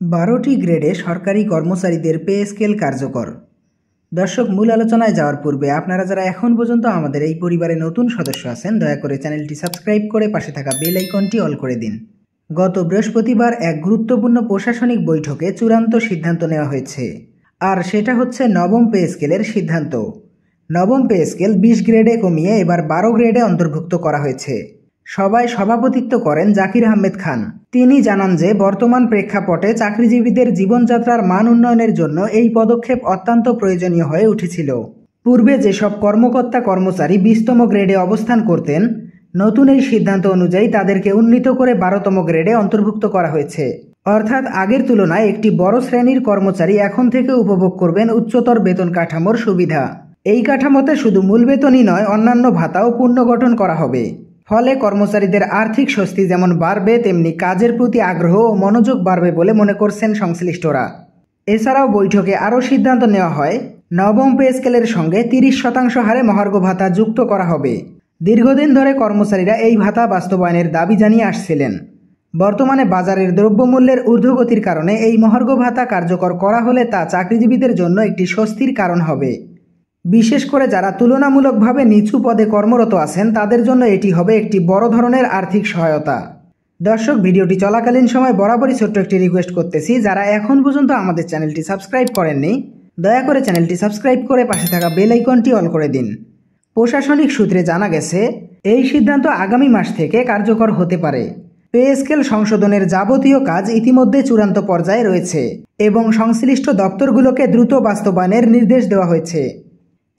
12টি গ্রেডে সরকারি কর্মচারীদের পে স্কেল কার্যকর। দর্শক, মূল আলোচনায় যাওয়ার পূর্বে আপনারা যারা এখন পর্যন্ত আমাদের এই পরিবারে নতুন সদস্য আছেন, দয়া করে চ্যানেলটি সাবস্ক্রাইব করে পাশে থাকা বেল আইকনটি অল করে দিন। গত বৃহস্পতিবার এক গুরুত্বপূর্ণ প্রশাসনিক বৈঠকে চূড়ান্ত সিদ্ধান্ত নেওয়া হয়েছে, আর সেটা হচ্ছে নবম পে স্কেলের সিদ্ধান্ত। নবম পে স্কেল 20 গ্রেডে কমিয়ে এবার 12 গ্রেডে অন্তর্ভুক্ত করা হয়েছে। সভায় সভাপতিত্ব করেন জাকির আহমেদ খান। তিনি জানান যে বর্তমান প্রেক্ষাপটে চাকরিজীবীদের জীবনযাত্রার মান উন্নয়নের জন্য এই পদক্ষেপ অত্যন্ত প্রয়োজনীয় হয়ে উঠেছিল। পূর্বে যেসব কর্মকর্তা কর্মচারী 20তম গ্রেডে অবস্থান করতেন, নতুন এই সিদ্ধান্ত অনুযায়ী তাদেরকে উন্নীত করে 12তম গ্রেডে অন্তর্ভুক্ত করা হয়েছে। অর্থাৎ আগের তুলনায় একটি বড় শ্রেণীর কর্মচারী এখন থেকে উপভোগ করবেন উচ্চতর বেতন কাঠামোর সুবিধা। এই কাঠামোতে শুধু মূল বেতনই নয়, অন্যান্য ভাতাও পুনর্গঠন করা হবে। ফলে কর্মচারীদের আর্থিক স্বস্তি যেমন বাড়বে, তেমনি কাজের প্রতি আগ্রহ ও মনোযোগ বাড়বে বলে মনে করছেন সংশ্লিষ্টরা। এছাড়াও বৈঠকে আরও সিদ্ধান্ত নেওয়া হয়, নবম পে স্কেলের সঙ্গে 30% হারে মহার্ঘ ভাতা যুক্ত করা হবে। দীর্ঘদিন ধরে কর্মচারীরা এই ভাতা বাস্তবায়নের দাবি জানিয়ে আসছিলেন। বর্তমানে বাজারের দ্রব্যমূল্যের ঊর্ধ্বগতির কারণে এই মহার্ঘ ভাতা কার্যকর করা হলে তা চাকরিজীবীদের জন্য একটি স্বস্তির কারণ হবে। বিশেষ করে যারা তুলনামূলকভাবে নিচু পদে কর্মরত আছেন, তাদের জন্য এটি হবে একটি বড় ধরনের আর্থিক সহায়তা। দর্শক, ভিডিওটি চলাকালীন সময় বরাবরই ছোট্ট একটি রিকোয়েস্ট করতেছি, যারা এখন পর্যন্ত আমাদের চ্যানেলটি সাবস্ক্রাইব করেননি, দয়া করে চ্যানেলটি সাবস্ক্রাইব করে পাশে থাকা বেল আইকনটি অল করে দিন। প্রশাসনিক সূত্রে জানা গেছে, এই সিদ্ধান্ত আগামী মাস থেকে কার্যকর হতে পারে। পে স্কেল সংশোধনের যাবতীয় কাজ ইতিমধ্যে চূড়ান্ত পর্যায়ে রয়েছে এবং সংশ্লিষ্ট দপ্তরগুলোকে দ্রুত বাস্তবায়নের নির্দেশ দেওয়া হয়েছে।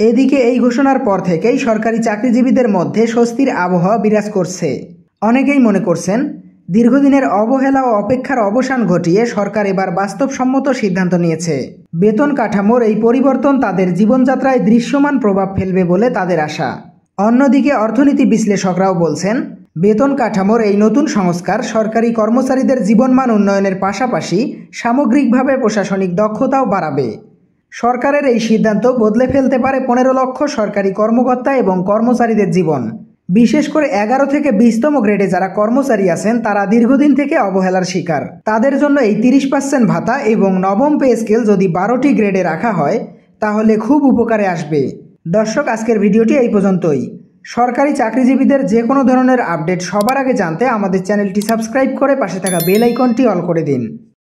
এদিকে এই ঘোষণার পর থেকেই সরকারি চাকরিজীবীদের মধ্যে স্বস্তির আবহাওয়া বিরাজ করছে। অনেকেই মনে করছেন, দীর্ঘদিনের অবহেলা ও অপেক্ষার অবসান ঘটিয়ে সরকার এবার বাস্তবসম্মত সিদ্ধান্ত নিয়েছে। বেতন কাঠামোর এই পরিবর্তন তাদের জীবনযাত্রায় দৃশ্যমান প্রভাব ফেলবে বলে তাদের আশা। অন্যদিকে অর্থনীতি বিশ্লেষকরাও বলছেন, বেতন কাঠামোর এই নতুন সংস্কার সরকারি কর্মচারীদের জীবনমান উন্নয়নের পাশাপাশি সামগ্রিকভাবে প্রশাসনিক দক্ষতাও বাড়াবে। সরকারের এই সিদ্ধান্ত বদলে ফেলতে পারে 15 লক্ষ সরকারি কর্মকর্তা এবং কর্মচারীদের জীবন। বিশেষ করে 11 থেকে 20তম গ্রেডে যারা কর্মচারী আছেন, তারা দীর্ঘদিন থেকে অবহেলার শিকার। তাদের জন্য এই 30% ভাতা এবং নবম পে স্কেল যদি 12টি গ্রেডে রাখা হয়, তাহলে খুব উপকারে আসবে। দর্শক, আজকের ভিডিওটি এই পর্যন্তই। সরকারি চাকরিজীবীদের যে কোনো ধরনের আপডেট সবার আগে জানতে আমাদের চ্যানেলটি সাবস্ক্রাইব করে পাশে থাকা বেল আইকনটি অল করে দিন।